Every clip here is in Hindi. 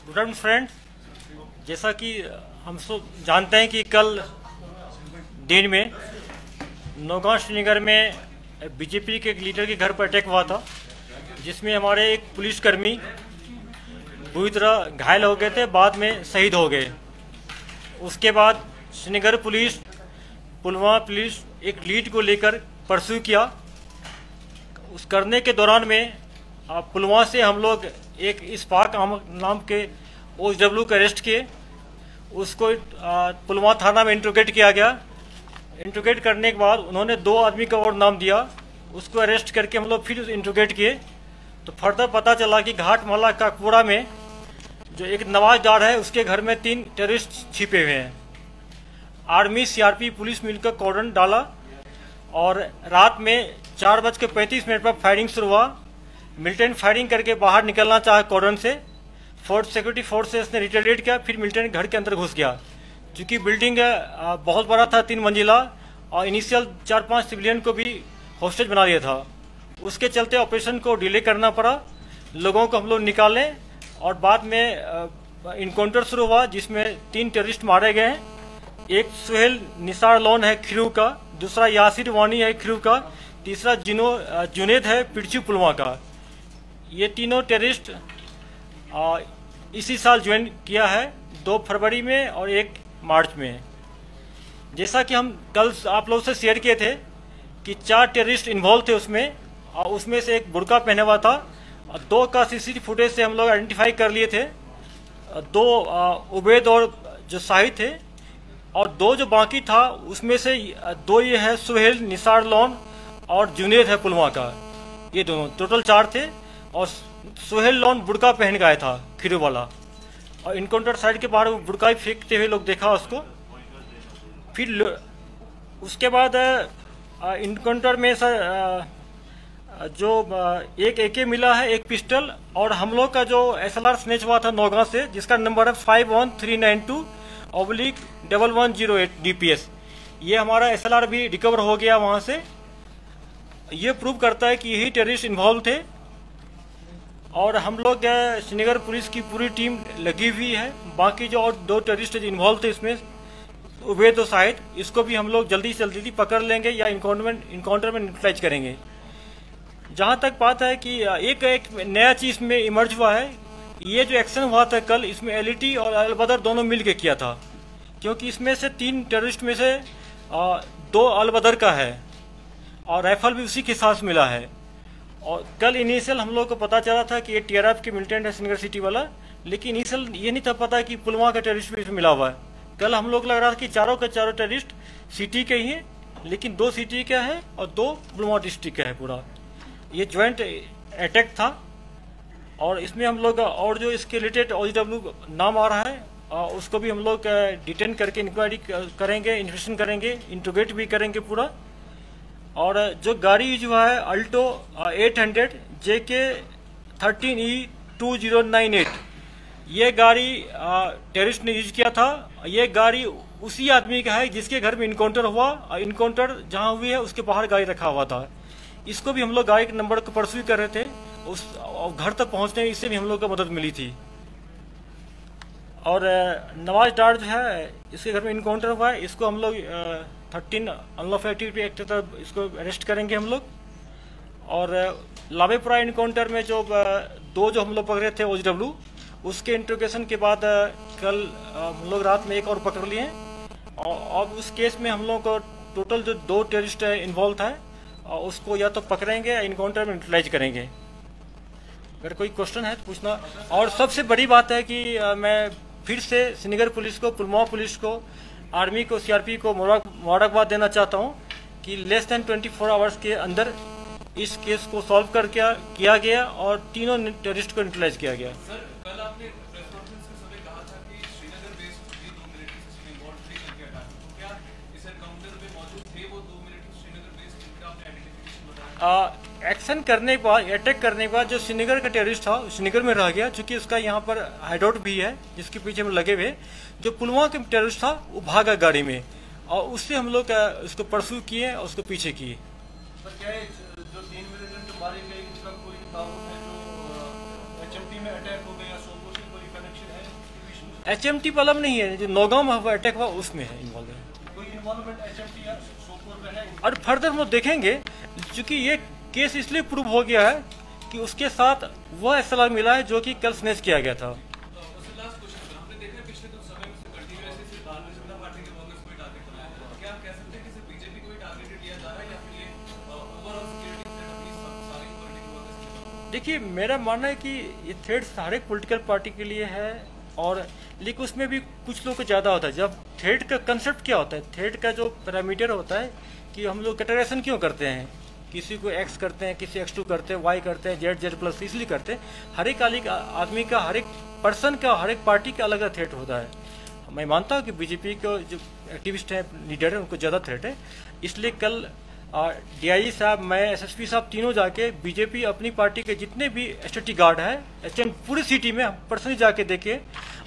स्टूडेंट फ्रेंड्स, जैसा कि हम सब जानते हैं कि कल दिन में नौगांव श्रीनगर में बीजेपी के एक लीडर के घर पर अटैक हुआ था, जिसमें हमारे एक पुलिसकर्मी बुरी तरह घायल हो गए थे, बाद में शहीद हो गए। उसके बाद श्रीनगर पुलिस, पुलवामा पुलिस एक लीड को लेकर परस्यू किया। उस करने के दौरान में पुलवामा से हम लोग एक इस्फाक नाम के OW को अरेस्ट किए। उसको पुलवामा थाना में इंट्रोगेट किया गया। इंट्रोगेट करने के बाद उन्होंने 2 आदमी का और नाम दिया। उसको अरेस्ट करके हम लोग फिर इंट्रोगेट किए तो फर्दर पता चला कि घाट मोहल्ला काकपुरा में जो एक नवाज डार है, उसके घर में 3 टेररिस्ट छिपे हुए हैं। आर्मी CRP पुलिस मिलकर कॉर्डन डाला और रात में 4:35 पर फायरिंग शुरू हुआ। मिलिटेंट फायरिंग करके बाहर निकलना चाहा कॉर्डन से, फोर्स सिक्योरिटी फोर्सेस ने रिटेलिएट किया। फिर मिलिटेंट घर के अंदर घुस गया। चूंकि बिल्डिंग बहुत बड़ा था, 3 मंजिला, और इनिशियल 4-5 सिविलियन को भी हॉस्टेज बना दिया था। उसके चलते ऑपरेशन को डिले करना पड़ा। लोगों को हम लोग निकाले और बाद में इनकाउंटर शुरू हुआ, जिसमें 3 टेररिस्ट मारे गए हैं। एक सुहेल निसार लोन है खिरू का, दूसरा यासिर वानी है खिरू का, तीसरा जुनेद है पिरचू पुलवामा का। ये तीनों टेररिस्ट इसी साल ज्वाइन किया है, 2 फरवरी में और 1 मार्च में। जैसा कि हम कल आप लोगों से शेयर किए थे कि 4 टेररिस्ट इन्वॉल्व थे उसमें, और उसमें से एक बुर्का पहने हुआ था। 2 का CCTV फुटेज से हम लोग आइडेंटिफाई कर लिए थे। 2 उबैद और जो शाहिद थे, और 2 जो बाकी था उसमें से 2 ये है सुहेल निसार लोन और जुनेद है पुलवामा का। ये दोनों टोटल 4 थे। और सुहेल लोन बुर्का पहन गया था खिरू वाला, और इनकाउंटर साइड के बाहर बुर्का फेंकते हुए लोग देखा उसको। फिर उसके बाद इनकाउंटर में जो एक AK मिला है, एक पिस्टल, और हम लोग का जो SLR स्नेच हुआ था नौगांव से, जिसका नंबर है 5139211008 DPS। ये हमारा SLR भी रिकवर हो गया वहां से। ये प्रूव करता है कि यही टेररिस्ट इन्वॉल्व थे। और हम लोग श्रीनगर पुलिस की पूरी टीम लगी हुई है। बाकी जो और 2 टेररिस्ट इन्वॉल्व थे इसमें, उबैद और शाहिद, इसको भी हम लोग जल्दी से जल्दी पकड़ लेंगे या इनकाउंटर में न्यूट्रलाइज करेंगे। जहां तक बात है कि एक नया चीज में इमर्ज हुआ है, ये जो एक्शन हुआ था कल, इसमें LET और अलबदर दोनों मिलकर किया था। क्योंकि इसमें से 3 टेररिस्ट में से 2 अलबदर का है, और राइफल भी उसी के साथ मिला है। और कल इनिशियल हम लोग को पता चला था कि ये TRF के मिलिटेंट है श्रीनगर सिटी वाला, लेकिन इनिशियल ये नहीं था पता कि पुलवामा का टेररिस्ट भी इसमें मिला हुआ है। कल हम लोग लग रहा था कि चारों के चारों टेररिस्ट सिटी के ही हैं, लेकिन 2 सिटी का है और 2 पुलवामा डिस्ट्रिक्ट का है पूरा। ये ज्वाइंट अटैक था। और इसमें हम लोग और जो इसके रिलेटेड OW नाम आ रहा है, उसको भी हम लोग डिटेन करके इंक्वायरी करेंगे, इन्वेस्टिगेशन करेंगे, इंट्रोगेट भी करेंगे पूरा। और जो गाड़ी जो है अल्टो 800 JK 13E2098, ये गाड़ी टेररिस्ट ने यूज किया था। ये गाड़ी उसी आदमी का है जिसके घर में इनकाउंटर हुआ। इनकाउंटर जहां हुई है उसके बाहर गाड़ी रखा हुआ था। इसको भी हम लोग गाड़ी के नंबर को परस्यू कर रहे थे। उस घर तक पहुंचने में इससे भी हम लोग को मदद मिली थी। और नवाज डार जो है, इसके घर में इनकाउंटर हुआ है। इसको हम लोग 13 अनलॉफुल एक्टिविटी एक्ट तक इसको अरेस्ट करेंगे हम लोग। और लावेपुरा इनकाउंटर में जो 2 जो हम लोग पकड़े थे OW, उसके इंट्रोगेशन के बाद कल हम लोग रात में 1 और पकड़ लिए हैं। और उस केस में हम लोग को टोटल जो 2 टेररिस्ट इन्वॉल्व था, उसको या तो पकड़ेंगे या इनकाउंटर में न्यूट्रलाइज करेंगे। अगर कोई क्वेश्चन है तो पूछना। और सबसे बड़ी बात है कि मैं फिर से श्रीनगर पुलिस को, पुलवामा पुलिस को, आर्मी को, CRP को मुबारकबाद देना चाहता हूं कि लेस देन 24 आवर्स के अंदर इस केस को सॉल्व कर किया गया और तीनों टेररिस्ट को न्यूट्रलाइज किया गया। सर, कल आपने प्रेस कॉन्फ्रेंस में समय कहा था कि श्रीनगर बेस्ड भी 2 मिलिट्री सिस्टम इन्वॉल्व थे करके अटैक। तो क्या इस एनकाउंटर में मौजूद थे वो 2 मिलिट्री श्रीनगर बेस्ड जिनका आपने आइडेंटिफिकेशन बताया? एक्शन करने के बाद, अटैक करने के बाद जो श्रीनगर का टेररिस्ट था श्रीनगर में रह गया, चूंकि उसका यहाँ पर हाइडआउट भी है जिसके पीछे में लगे हुए। जो पुलवामा के टेररिस्ट था वो भागा गाड़ी में, और उससे हम लोग उसको परस्यू किए और उसको पीछे किए। सर, क्या जो 3 मिलिटेंट मारे गए, इसका कोई ताल्लुक है जो HMT में अटैक हो गया, सोपोर से कोई कनेक्शन है? HMT वाला में नहीं है, जो नौगांव में अटैक हुआ उसमें है इन्वॉल्व है। कोई इन्वॉल्वमेंट HMT या सोपोर में है? और फर्दर हम लोग देखेंगे, क्योंकि ये केस इसलिए प्रूव हो गया है कि उसके साथ वह SLR मिला है जो कि कल स्नेच किया गया था। उससे लास्ट क्वेश्चन, हमने देखा है पिछले कुछ समय में से कंटिन्यूअसली सिर्फ भारतीय जनता पार्टी के वर्कर्स को ही टारगेट कर रहा है। क्या कह सकते हैं कि सिर्फ बीजेपी को ही टारगेटेड किया जा रहा है या फिर ये ओवरऑल सिक्योरिटी थ्रेट अपनी सारी पॉलिटिकल वर्कर्स? देखिए, मेरा मानना है कि ये थ्रेट हर एक पोलिटिकल पार्टी के लिए है, और लेकिन उसमें भी कुछ लोग को ज़्यादा होता है। जब थ्रेट का कंसेप्ट क्या होता है, थ्रेट का जो पैरामीटर होता है कि हम लोग कैटेगराइजेशन क्यों करते हैं, किसी को X करते हैं, किसी X2 करते हैं, Y करते हैं, Z+, इसलिए करते हैं। हर एक आदमी का, हर एक पर्सन का, हर एक पार्टी का अलग अलग थ्रेट होता है। मैं मानता हूँ कि बीजेपी को जो एक्टिविस्ट हैं, लीडर हैं, उनको ज़्यादा थ्रेट है। इसलिए कल DIG साहब, मैं SSP साहब, तीनों जाके बीजेपी अपनी पार्टी के जितने भी STT गार्ड है, HM पूरी सिटी में पर्सनली जाके देखे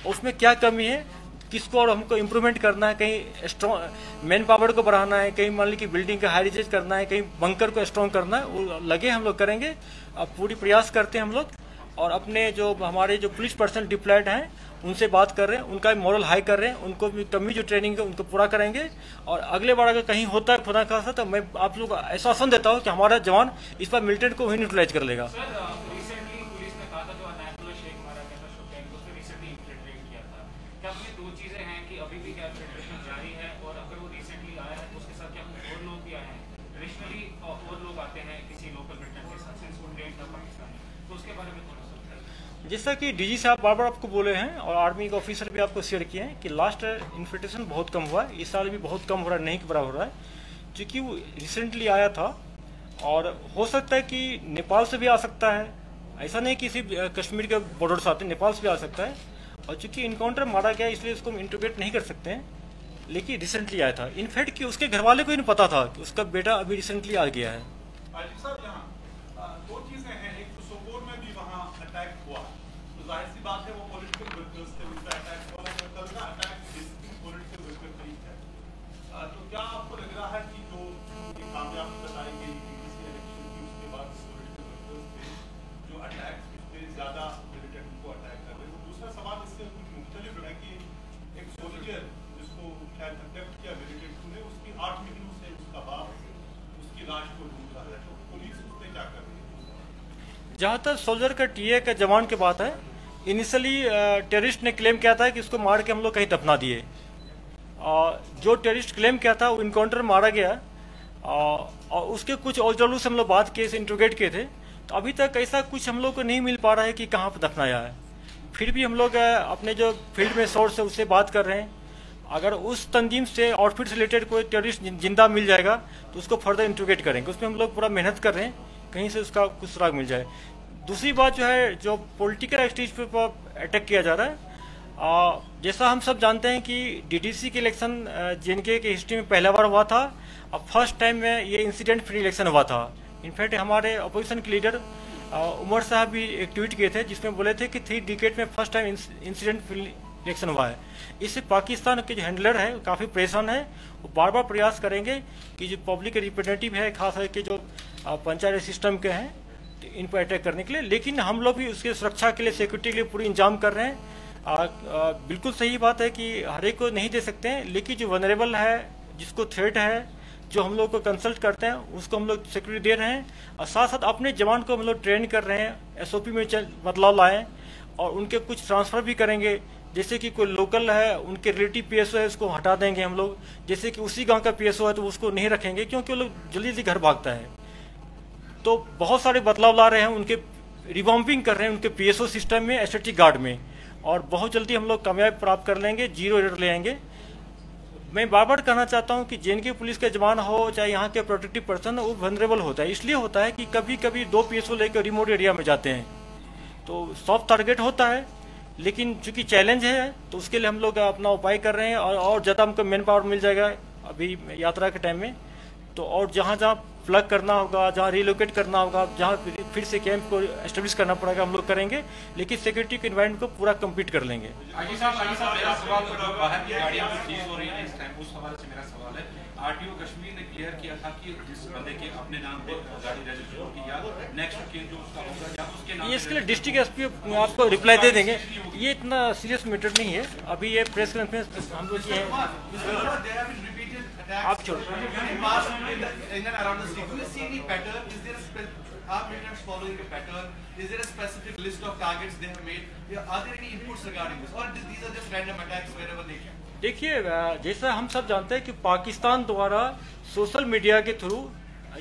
उसमें क्या कमी है, किसको और हमको इम्प्रूवमेंट करना है, कहीं स्ट्रॉन्ग मैन पावर को बढ़ाना है, कहीं मान ली कि बिल्डिंग का हाइरिजेज करना है, कहीं बंकर को स्ट्रॉन्ग करना है, वो लगे हम लोग करेंगे। अब पूरी प्रयास करते हैं हम लोग, और अपने जो हमारे जो पुलिस पर्सन डिप्लॉयड हैं उनसे बात कर रहे हैं, उनका मोरल हाई कर रहे हैं, उनको भी कमी जो ट्रेनिंग है उनको पूरा करेंगे। और अगले बार अगर कहीं होता है खुदा खासा, तो मैं आप लोग आश्वासन देता हूँ कि हमारा जवान इस बार मिलिटेंट को ही न्यूट्रलाइज कर लेगा। जैसा कि DG साहब बार बार आपको बोले हैं, और आर्मी के ऑफिसर भी आपको शेयर किए हैं कि लास्ट इन्फिल्ट्रेशन बहुत कम हुआ है, इस साल भी बहुत कम हो रहा है, नहीं के बराबर हो रहा है, क्योंकि वो रिसेंटली आया था। और हो सकता है कि नेपाल से भी आ सकता है, ऐसा नहीं कि सिर्फ कश्मीर के बॉर्डर से आते हैं, नेपाल से भी आ सकता है। और चूंकि इनकाउंटर मारा गया इसलिए उसको हम इंटरोगेट नहीं कर सकते हैं, लेकिन रिसेंटली आया था। इनफैक्ट कि उसके घर वाले को ही नहीं पता था कि उसका बेटा अभी रिसेंटली आ गया है। जाहिर सी बात है वो पॉलिटिकल वर्कर्स थे, उनका अटैक हुआ है, कल का अटैक डिसिप्लिन पॉलिटिकल वर्कर पे ही है। तो क्या आपको लग रहा है कि जो कामयाबी बताई गई किसी इलेक्शन की, उसके बाद पॉलिटिकल वर्कर्स पे जो अटैक पे ज़्यादा मिलिटेंट को अटैक कर रहे हैं? दूसरा सवाल इससे कुछ मुख्तलिफ है कि एक सोल्जर जिसको शायद कंटेक्ट किया मिलिटेंट ने, उसकी 8 महीनों से उसका बाप उसकी लाश को ढूंढ रहा है, तो पुलिस उस पर क्या कर रही है? जहाँ तक सोल्जर का TA का जवान की बात है, इनिशियली टेररिस्ट ने क्लेम किया था कि उसको मार के हम लोग कहीं दफना दिए। जो टेररिस्ट क्लेम किया था वो इनकाउंटर मारा गया, और उसके कुछ औजलू से हम लोग बात किए, इंट्रोगेट किए थे, तो अभी तक ऐसा कुछ हम लोग को नहीं मिल पा रहा है कि कहाँ पर दफनाया है। फिर भी हम लोग अपने जो फील्ड में सोर्स है उससे बात कर रहे हैं। अगर उस तंजीम से आउटफिट से रिलेटेड कोई टेररिस्ट जिंदा मिल जाएगा तो उसको फर्दर इंट्रोगेट करेंगे, उसमें हम लोग पूरा मेहनत कर रहे हैं, कहीं से उसका कुछ सुराग मिल जाए। दूसरी बात जो है, जो पॉलिटिकल स्टेज पर अटैक किया जा रहा है, जैसा हम सब जानते हैं कि DDC के इलेक्शन JNK के हिस्ट्री में पहला बार हुआ था, अब फर्स्ट टाइम में ये इंसिडेंट फ्री इलेक्शन हुआ था। इनफैक्ट हमारे अपोजिशन के लीडर उमर साहब भी एक ट्वीट किए थे जिसमें बोले थे कि 3 डिकेड में first time incident free election हुआ है। इससे पाकिस्तान के जो हैंडलर है काफ़ी परेशान है, वो बार बार प्रयास करेंगे कि जो पब्लिक रिप्रेजेंटेटिव है, खास करके जो पंचायत सिस्टम के हैं, इन पर अटैक करने के लिए। लेकिन हम लोग भी उसकी सुरक्षा के लिए, सिक्योरिटी के लिए पूरी इंतजाम कर रहे हैं। बिल्कुल सही बात है कि हर एक को नहीं दे सकते हैं, लेकिन जो वनरेबल है, जिसको थ्रेट है, जो हम लोग को कंसल्ट करते हैं, उसको हम लोग सिक्योरिटी दे रहे हैं। और साथ साथ अपने जवान को हम लोग ट्रेन कर रहे हैं, SOP में बदलाव लाएँ, और उनके कुछ ट्रांसफ़र भी करेंगे। जैसे कि कोई लोकल है, उनके रिलेटिव PSO है, उसको हटा देंगे हम लोग। जैसे कि उसी गाँव का PSO है तो उसको नहीं रखेंगे, क्योंकि वो लोग जल्दी जल्दी घर भागता है। तो बहुत सारे बदलाव ला रहे हैं, उनके रिवॉम्पिंग कर रहे हैं उनके PSO सिस्टम में, STT गार्ड में, और बहुत जल्दी हम लोग कामयाबी प्राप्त कर लेंगे, 0 एरर ले आएंगे। मैं बार बार कहना चाहता हूं कि JNK पुलिस के जवान हो चाहे यहाँ के प्रोटेक्टिव पर्सन हो, वो वनरेबल होता है। इसलिए होता है कि कभी कभी 2 PSO लेकर रिमोट एरिया में जाते हैं तो सॉफ्ट टारगेट होता है, लेकिन चूंकि चैलेंज है तो उसके लिए हम लोग अपना उपाय कर रहे हैं, और ज़्यादा हमको मैन पावर मिल जाएगा अभी यात्रा के टाइम में। तो और जहाँ जहाँ फ्लग करना होगा, जहाँ रिलोकेट करना होगा, जहाँ फिर से कैंप को एस्टेब्लिश करना पड़ेगा, हम लोग करेंगे, लेकिन सिक्योरिटी के इन्वायरमेंट को पूरा कंप्लीट कर लेंगे। आगे साहब मेरा सवाल जो बाहर की गाड़ियां सीज हो रही हैं इस टाइम, उस हवाले से मेरा सवाल है, आरटीओ कश्मीर ने क्लियर किया था कि जिस बंदे के अपने नाम पे गाड़ी रजिस्टर होगी या नेक्स्ट केस जो उसका होगा या उसके नाम, इसके लिए डिस्ट्रिक्ट एसपी आपको रिप्लाई दे देंगे। ये इतना सीरियस मैटर नहीं है। अभी ये प्रेस कॉन्फ्रेंस हम लोग ये आप छोड़ो। देखिए, जैसा हम सब जानते हैं कि पाकिस्तान द्वारा सोशल मीडिया के थ्रू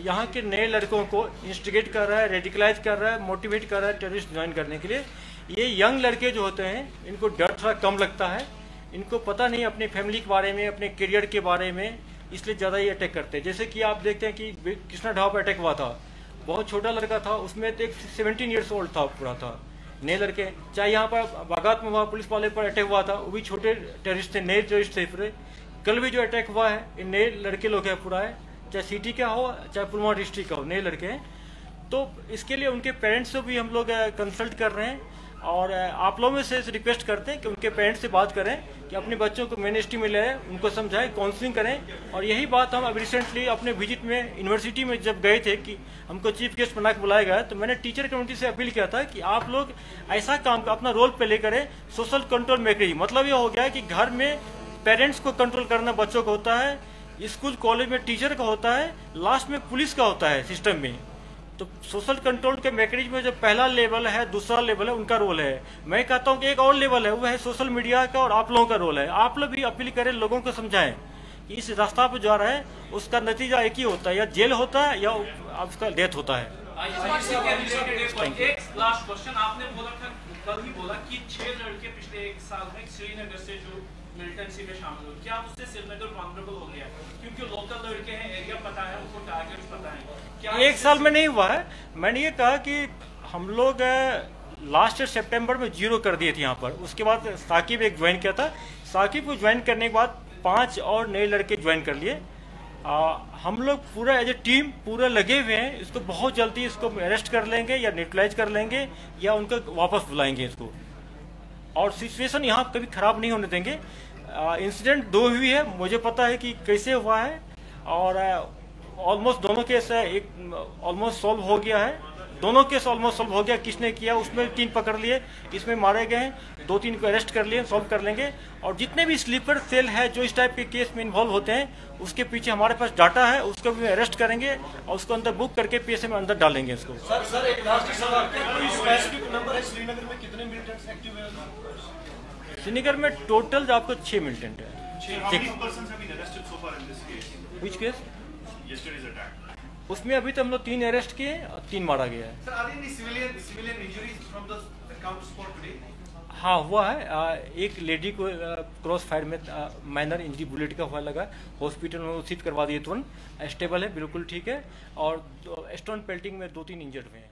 यहाँ के नए लड़कों को इंस्टिगेट कर रहा है, रेडिकलाइज कर रहा है, मोटिवेट कर रहा है टेररिस्ट ज्वाइन करने के लिए। ये यंग लड़के जो होते हैं इनको डर थोड़ा कम लगता है, इनको पता नहीं अपने फैमिली के बारे में, अपने करियर के बारे में, इसलिए ज़्यादा ये अटैक करते हैं। जैसे कि आप देखते हैं कि कृष्णा ढाबा पर अटैक हुआ था, बहुत छोटा लड़का था, उसमें तो एक 17 ईयर्स ओल्ड था पूरा था, नए लड़के। चाहे यहाँ पर बागात में हुआ पुलिस वाले पर अटैक हुआ था, वो भी छोटे टेररिस्ट थे, नए टेररिस्ट थे पूरे। कल भी जो अटैक हुआ है ये नए लड़के लोग हैं पूरा है, चाहे सिटी का हो चाहे पुलवामा डिस्ट्रिक्ट का हो, नए लड़के हैं। तो इसके लिए उनके पेरेंट्स से भी हम लोग कंसल्ट कर रहे हैं और आप लोगों में से रिक्वेस्ट करते हैं कि उनके पेरेंट्स से बात करें कि अपने बच्चों को मेन स्ट्रीम में ले आए, उनको समझाएं, काउंसलिंग करें। और यही बात हम अभी रिसेंटली अपने विजिट में यूनिवर्सिटी में जब गए थे कि हमको चीफ गेस्ट बना के बुलाया गया, तो मैंने टीचर कम्युनिटी से अपील किया था कि आप लोग ऐसा काम अपना रोल प्ले करें, सोशल कंट्रोल मैकेनिज्म। मतलब ये हो गया कि घर में पेरेंट्स को कंट्रोल करना बच्चों को होता है, स्कूल कॉलेज में टीचर का होता है, लास्ट में पुलिस का होता है सिस्टम में। तो सोशल कंट्रोल के मैकेनिज्म में जो पहला लेवल है, दूसरा लेवल है, उनका रोल है। मैं कहता हूँ कि एक और लेवल है, वो है सोशल मीडिया का, और आप लोगों का रोल है। आप लोग भी अपील करें, लोगों को समझाएं कि इस रास्ता पर जा रहा है, उसका नतीजा एक ही होता है, या जेल होता है या उसका डेथ होता है। एक लास्ट क्वेश्चन, आपने बोला था, कल ही बोला कि 6 लड़के पिछले 1 साल में श्रीनगर से जो मिलिटेंसी में शामिल हो, क्या उससे श्रीनगर वल्नरेबल हो गया? क्योंकि लोकल लड़के हैं, एरिया पता है, उनको टारगेट पता है। क्या 1 साल में नहीं हुआ है। मैंने ये कहा कि हम लोग लास्ट सितंबर में 0 कर दिए थे यहाँ पर। उसके बाद साकिब एक ज्वाइन किया था, साकिब को ज्वाइन करने के बाद 5 और नए लड़के ज्वाइन कर लिए। हम लोग पूरा एज ए टीम पूरा लगे हुए हैं, इसको बहुत जल्दी इसको अरेस्ट कर लेंगे या न्यूट्रलाइज कर लेंगे या उनको वापस बुलाएंगे इसको, और सिचुएशन यहाँ कभी खराब नहीं होने देंगे। इंसिडेंट 2 हुई है, मुझे पता है कि कैसे हुआ है, और ऑलमोस्ट दोनों केस एक ऑलमोस्ट सॉल्व हो गया है। दोनों केस ऑलमोस्ट सॉल्व हो गया। किसने किया उसमें 3 पकड़ लिए, इसमें मारे गए हैं, 2-3 को अरेस्ट कर लिए, सॉल्व कर लेंगे। और जितने भी स्लीपर सेल है जो इस टाइप के केस में इन्वॉल्व होते हैं, उसके पीछे हमारे पास डाटा है, उसको भी अरेस्ट करेंगे और उसको अंदर बुक करके पीएसए में अंदर डालेंगे इसको। सर एक लास्ट सवाल, कोई स्पेसिफिक नंबर है श्रीनगर में कितने मिलिटेंट्स एक्टिव हैं? श्रीनगर में टोटल आपको 6 मिलिटेंट है। Which case? Yesterday's attack. उसमें अभी तो हम लोग 3 अरेस्ट किए और 3 मारा गया है। Sir, are there any civilian injuries from the counter spot today? हाँ हुआ है, एक लेडी को क्रॉस फायर में माइनर इंजरी बुलेट का हुआ लगा, हॉस्पिटल में शिफ्ट करवा दिए, तुरंत स्टेबल है, बिल्कुल ठीक है। और स्टोन पेल्टिंग में 2-3 इंजर्ड हुए हैं।